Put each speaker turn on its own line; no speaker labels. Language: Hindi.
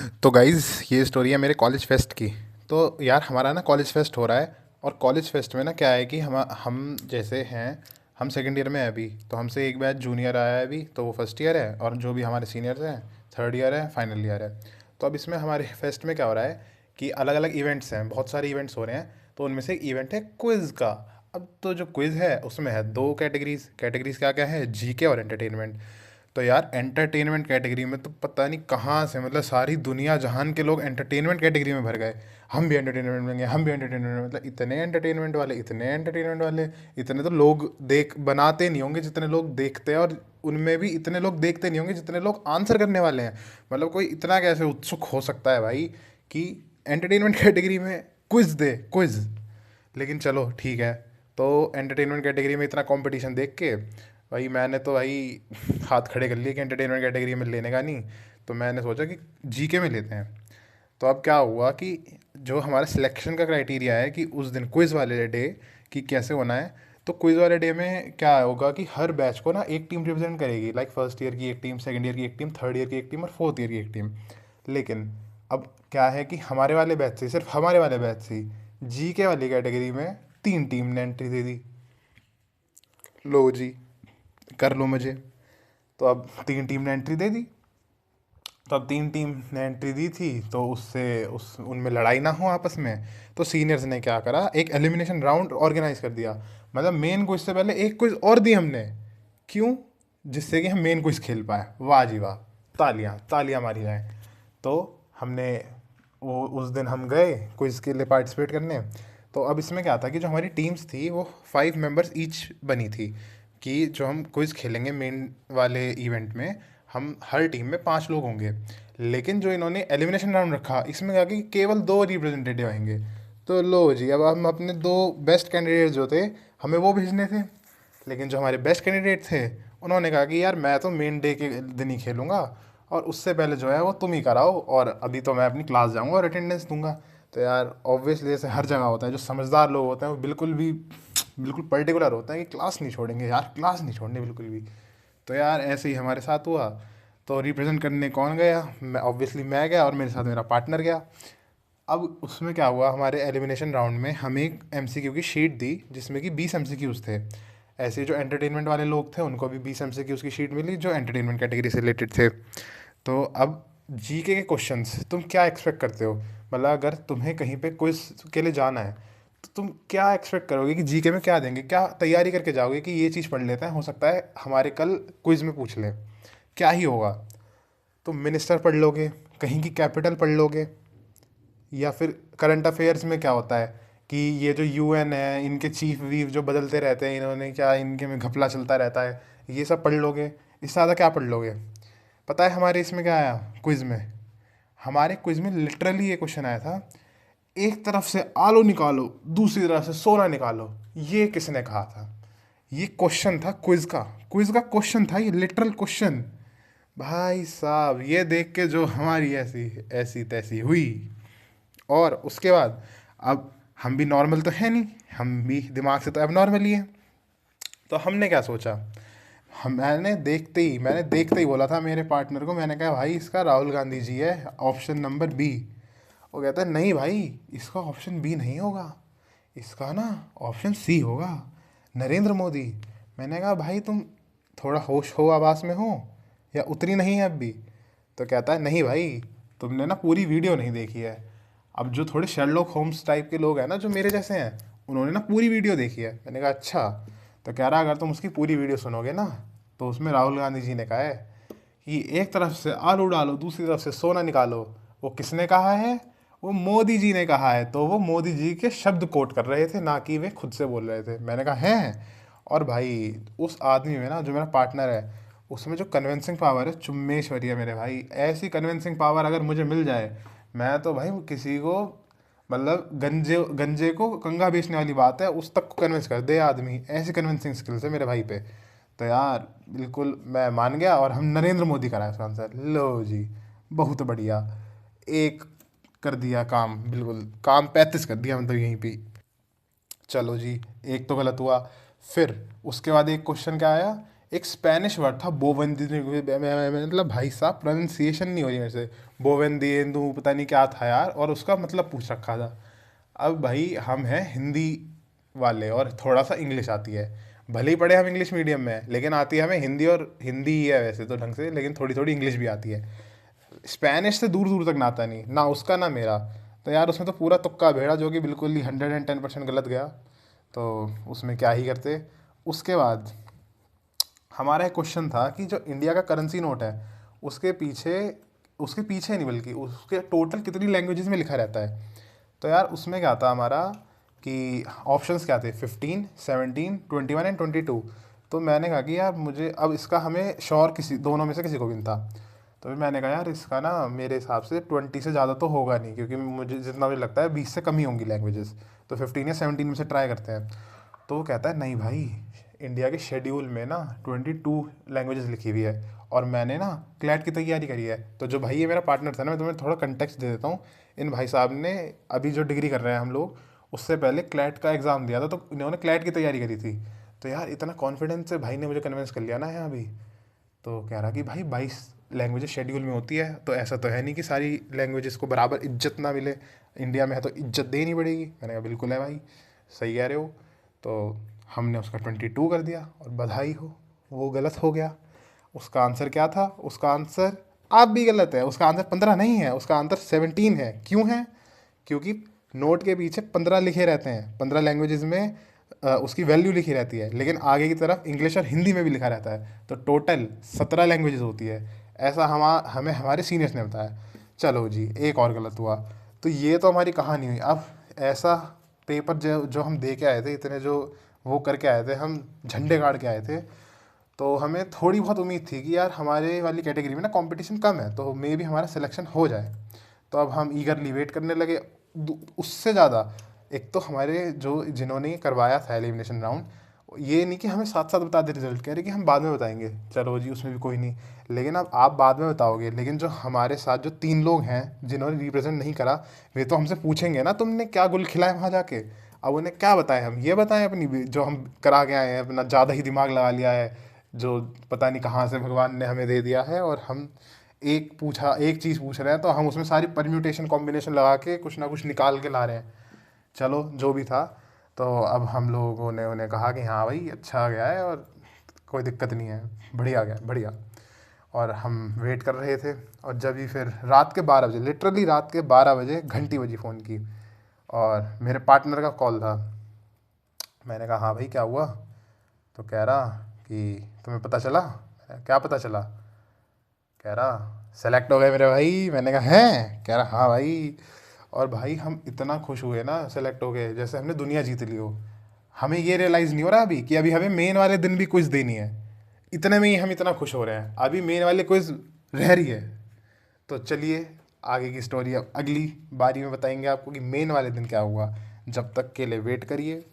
तो गाइज़ ये स्टोरी है मेरे कॉलेज फेस्ट की। तो यार हमारा ना कॉलेज फेस्ट हो रहा है। और कॉलेज फेस्ट में ना क्या है कि हम जैसे हैं, हम सेकंड ईयर में हैं अभी, तो हमसे एक बैच जूनियर आया है अभी, तो वो फर्स्ट ईयर है, और जो भी हमारे सीनियर्स हैं थर्ड ईयर है, फाइनल ईयर है। तो अब इसमें हमारे फेस्ट में क्या हो रहा है कि अलग अलग इवेंट्स हैं, बहुत सारे इवेंट्स हो रहे हैं। तो उनमें से एक इवेंट है क्विज़ का। अब तो जो क्विज़ है उसमें है दो कैटेगरीज क्या क्या है, जीके और एंटरटेनमेंट। तो यार एंटरटेनमेंट कैटेगरी में तो पता नहीं कहाँ से, मतलब सारी दुनिया जहान के लोग एंटरटेनमेंट कैटेगरी में भर गए। हम भी एंटरटेनमेंट में गए, हम भी एंटरटेनमेंट, मतलब इतने एंटरटेनमेंट वाले, इतने एंटरटेनमेंट वाले। इतने तो लोग देख बनाते नहीं होंगे जितने लोग देखते हैं, और उनमें भी इतने लोग देखते नहीं होंगे जितने लोग आंसर करने वाले हैं। मतलब कोई इतना कैसे उत्सुक हो सकता है भाई कि एंटरटेनमेंट कैटेगरी में क्विज दे, क्विज। लेकिन चलो ठीक है। तो एंटरटेनमेंट कैटेगरी में इतना कंपटीशन देख के भाई मैंने तो भाई हाथ खड़े कर लिए कि एंटरटेनमेंट कैटेगरी में लेने का नहीं। तो मैंने सोचा कि जीके में लेते हैं। तो अब क्या हुआ कि जो हमारा सिलेक्शन का क्राइटेरिया है कि उस दिन क्विज़ वाले डे कि कैसे होना है। तो क्विज़ वाले डे में क्या होगा कि हर बैच को ना एक टीम रिप्रेजेंट करेगी, लाइक फर्स्ट ईयर की एक टीम, सेकंड ईयर की एक टीम, थर्ड ईयर की एक टीम और फोर्थ ईयर की एक टीम। लेकिन अब क्या है कि हमारे वाले बैच से, सिर्फ हमारे वाले बैच से जी के वाली कैटेगरी में तीन टीम ने एंट्री दे दी। लो जी, कर लो मुझे। तो अब तीन टीम ने एंट्री दे दी। तो अब तीन टीम ने एंट्री दी थी, तो उससे उस उनमें लड़ाई ना हो आपस में। तो सीनियर्स ने क्या करा, एक एलिमिनेशन राउंड ऑर्गेनाइज कर दिया। मतलब मेन क्विज से पहले एक क्विज और दी हमने। क्यों? जिससे कि हम मेन क्विज खेल पाए। वाह जी वाह, तालियां तालियां मारी जाएं। तो हमने वो उस दिन हम गए क्विज के लिए पार्टिसिपेट करने। तो अब इसमें क्या था कि जो हमारी टीम्स थी वो 5 मेंबर्स ईच बनी थी, कि जो हम क्विज खेलेंगे मेन वाले इवेंट में, हम हर टीम में 5 लोग होंगे। लेकिन जो इन्होंने एलिमिनेशन राउंड रखा इसमें क्या कि केवल 2 रिप्रेजेंटेटिव आएंगे। तो लो जी, अब हम अपने दो बेस्ट कैंडिडेट जो थे हमें वो भेजने थे। लेकिन जो हमारे बेस्ट कैंडिडेट थे उन्होंने कहा कि यार मैं तो मेन डे के दिन ही खेलूंगा, और उससे पहले जो है वो तुम ही कराओ, और अभी तो मैं अपनी क्लास जाऊंगा और अटेंडेंस दूंगा। तो यार ऑब्वियसली जैसे हर जगह होता है, जो समझदार लोग होते हैं वो बिल्कुल पर्टिकुलर होता है कि क्लास नहीं छोड़ेंगे यार, क्लास नहीं छोड़नी बिल्कुल भी। तो यार ऐसे ही हमारे साथ हुआ। तो रिप्रेजेंट करने कौन गया? मैं, ऑब्वियसली मैं गया, और मेरे साथ मेरा पार्टनर गया। अब उसमें क्या हुआ, हमारे एलिमिनेशन राउंड में हमें एक एमसीक्यू की शीट दी जिसमें कि 20 एमसीक्यूज थे। ऐसे जो एंटरटेनमेंट वाले लोग थे उनको भी 20 एमसीक्यूज की शीट मिली जो एंटरटेनमेंट कैटेगरी से रिलेटेड थे। तो अब जीके के क्वेश्चंस तुम क्या एक्सपेक्ट करते हो? मतलब अगर तुम्हें कहीं पे क्विज के लिए जाना है तो तुम क्या एक्सपेक्ट करोगे कि जीके में क्या देंगे, क्या तैयारी करके जाओगे कि ये चीज़ पढ़ लेते हैं, हो सकता है हमारे कल क्विज में पूछ लें। क्या ही होगा? तुम मिनिस्टर पढ़ लोगे, कहीं की कैपिटल पढ़ लोगे, या फिर करंट अफेयर्स में क्या होता है कि ये जो यूएन है इनके चीफ वीफ जो बदलते रहते हैं, इन्होंने क्या, इनके में घपला चलता रहता है, ये सब पढ़ लोगे। इससे ज़्यादा क्या पढ़ लोगे? पता है हमारे इसमें क्या आया क्विज में? हमारे क्विज में लिटरली ये क्वेश्चन आया था, एक तरफ से आलू निकालो, दूसरी तरफ से सोना निकालो, ये किसने कहा था? ये क्वेश्चन था क्विज का। क्विज का क्वेश्चन था ये, लिटरल क्वेश्चन। भाई साहब ये देख के जो हमारी ऐसी ऐसी तैसी हुई। और उसके बाद अब हम भी नॉर्मल तो है नहीं, हम भी दिमाग से तो अब नॉर्मल ही है। तो हमने क्या सोचा, हम मैंने देखते ही बोला था मेरे पार्टनर को, मैंने कहा भाई इसका राहुल गांधी जी है, ऑप्शन नंबर बी। वो कहता है नहीं भाई, इसका ऑप्शन बी नहीं होगा, इसका ना ऑप्शन सी होगा, नरेंद्र मोदी। मैंने कहा भाई तुम थोड़ा होश हो आवास में हो या उतरी नहीं है अब भी? तो कहता है नहीं भाई, तुमने ना पूरी वीडियो नहीं देखी है। अब जो थोड़े शर्लॉक होम्स टाइप के लोग हैं ना जो मेरे जैसे हैं, उन्होंने ना पूरी वीडियो देखी है। मैंने कहा अच्छा। तो कह रहा अगर तुम उसकी पूरी वीडियो सुनोगे ना, तो उसमें राहुल गांधी जी ने कहा है कि एक तरफ से आलू डालो, दूसरी तरफ से सोना निकालो। वो किसने कहा है? वो मोदी जी ने कहा है। तो वो मोदी जी के शब्द कोट कर रहे थे, ना कि वे खुद से बोल रहे थे। मैंने कहा हैं। और भाई उस आदमी में ना, जो मेरा पार्टनर है, उसमें जो कन्विंसिंग पावर है चुम्मेश्वरी है मेरे भाई। ऐसी कन्विंसिंग पावर अगर मुझे मिल जाए, मैं तो भाई किसी को, मतलब गंजे गंजे को कंगा बेचने वाली बात है, उस तक को कन्विंस कर दे आदमी। ऐसी कन्विंसिंग स्किल्स है मेरे भाई पे। तो यार बिल्कुल मैं मान गया, और हम नरेंद्र मोदी करा है उसका आंसर। लो जी, बहुत बढ़िया। एक कर दिया काम, बिल्कुल काम 35 कर दिया मतलब यहीं पे। चलो जी, एक तो गलत हुआ। फिर उसके बाद एक क्वेश्चन क्या आया, एक स्पेनिश वर्ड था बोवेंदी, मतलब भाई साहब प्रोनाउंसिएशन नहीं हो रही मेरे से, बोवेंदिएंदू पता नहीं क्या था यार, और उसका मतलब पूछ रखा था। अब भाई हम हैं हिंदी वाले और थोड़ा सा इंग्लिश आती है, भले ही पढ़े हम इंग्लिश मीडियम में हैं, लेकिन आती है हमें हिंदी, और हिंदी ही है वैसे तो ढंग से, लेकिन थोड़ी थोड़ी इंग्लिश भी आती है। स्पेनिश से दूर दूर तक ना आता नहीं, ना उसका ना मेरा। तो यार उसमें तो पूरा तुक्का भेड़ा, जो कि बिल्कुल ही 110% गलत गया। तो उसमें क्या ही करते। उसके बाद हमारा एक क्वेश्चन था कि जो इंडिया का करेंसी नोट है, उसके पीछे, उसके पीछे नहीं बल्कि उसके टोटल कितनी लैंग्वेजेस में लिखा रहता है। तो यार उसमें क्या था हमारा कि ऑप्शंस क्या थे, 15, 17, 21 एंड 22। तो मैंने कहा कि यार मुझे अब इसका हमें श्योर किसी दोनों में से किसी को भी नहीं था। तो फिर मैंने कहा यार इसका ना मेरे हिसाब से 20 से ज़्यादा तो होगा नहीं, क्योंकि मुझे जितना मुझे लगता है 20 से कम ही होंगी लैंग्वेजेस। तो 15 या 17 में से ट्राई करते हैं। तो वो कहता है नहीं भाई, इंडिया के शेड्यूल में ना 22 लैंग्वेजेस लिखी हुई है, और मैंने ना क्लैट की तैयारी करी है। तो जो भाई ये मेरा पार्टनर था ना, मैं तुम्हें थोड़ा कंटेक्स्ट दे देता हूँ। इन भाई साहब ने अभी जो डिग्री कर रहे हैं हम लोग, उससे पहले क्लैट का एग्ज़ाम दिया था, तो इन्होंने क्लैट की तैयारी करी थी। तो यार इतना कॉन्फिडेंस से भाई ने मुझे कन्विंस कर लिया ना यहाँ अभी। तो कह रहा कि भाई 22 लैंग्वेजेस शेड्यूल में होती है, तो ऐसा तो है नहीं कि सारी लैंग्वेजेस को बराबर इज्जत ना मिले। इंडिया में है तो इज्जत देनी पड़ेगी। मैंने कहा बिल्कुल है भाई, सही कह रहे हो। तो हमने उसका 22 कर दिया, और बधाई हो, वो गलत हो गया। उसका आंसर क्या था, उसका आंसर आप भी गलत है। उसका आंसर 15 नहीं है, उसका आंसर 17 है। क्यों है? क्योंकि नोट के पीछे 15 लिखे रहते हैं, 15 लैंग्वेजेस में उसकी वैल्यू लिखी रहती है, लेकिन आगे की तरफ इंग्लिश और हिंदी में भी लिखा रहता है। तो टोटल 17 लैंग्वेजेस होती है। ऐसा हमें हमारे सीनियर्स ने बताया। चलो जी, एक और गलत हुआ। तो ये तो हमारी कहानी हुई। अब ऐसा पेपर जो जो हम दे के आए थे, इतने जो वो करके आए थे, हम झंडे गाड़ के आए थे, तो हमें थोड़ी बहुत उम्मीद थी कि यार हमारे वाली कैटेगरी में ना कंपटीशन कम है, तो मे भी हमारा सिलेक्शन हो जाए। तो अब हम ईगरली वेट करने लगे। उससे ज़्यादा, एक तो हमारे जो जिन्होंने करवाया था एलिमिनेशन राउंड, ये नहीं कि हमें साथ साथ बता दे रिजल्ट, कह रहे कि हम बाद में बताएंगे। चलो जी, उसमें भी कोई नहीं। लेकिन अब आप बाद में बताओगे, लेकिन जो हमारे साथ जो 3 लोग हैं जिन्होंने रिप्रेजेंट नहीं करा, वे तो हमसे पूछेंगे ना तुमने क्या गुल खिलाया वहाँ जाके। अब उन्हें क्या बताएं, हम ये बताएं अपनी जो हम करा के आए हैं, अपना ज़्यादा ही दिमाग लगा लिया है, जो पता नहीं कहाँ से भगवान ने हमें दे दिया है, और हम एक चीज़ पूछ रहे हैं, तो हम उसमें सारी परम्यूटेशन कॉम्बिनेशन लगा के कुछ ना कुछ निकाल के ला रहे हैं। चलो जो भी था। तो अब हम लोगों ने उन्हें कहा कि हाँ भाई अच्छा गया है, और कोई दिक्कत नहीं है, बढ़िया गया, बढ़िया। और हम वेट कर रहे थे, और जब ही फिर रात के 12 बजे, लिटरली रात के 12 बजे घंटी बजी फ़ोन की, और मेरे पार्टनर का कॉल था। मैंने कहा हाँ भाई क्या हुआ? तो कह रहा कि तुम्हें पता चला? मैंने कहा, क्या पता चला? कह रहा सेलेक्ट हो गए मेरे भाई। मैंने कहा हैं? कह रहा हाँ भाई। और भाई हम इतना खुश हुए ना सेलेक्ट हो गए, जैसे हमने दुनिया जीत ली हो। हमें ये रियलाइज़ नहीं हो रहा अभी कि अभी हमें मेन वाले दिन भी क्विज़ देनी है। इतने में ही हम इतना खुश हो रहे हैं, अभी मेन वाले क्विज़ रह रही है। तो चलिए, आगे की स्टोरी अब अगली बारी में बताएंगे आपको कि मेन वाले दिन क्या हुआ। जब तक के लिए वेट करिए।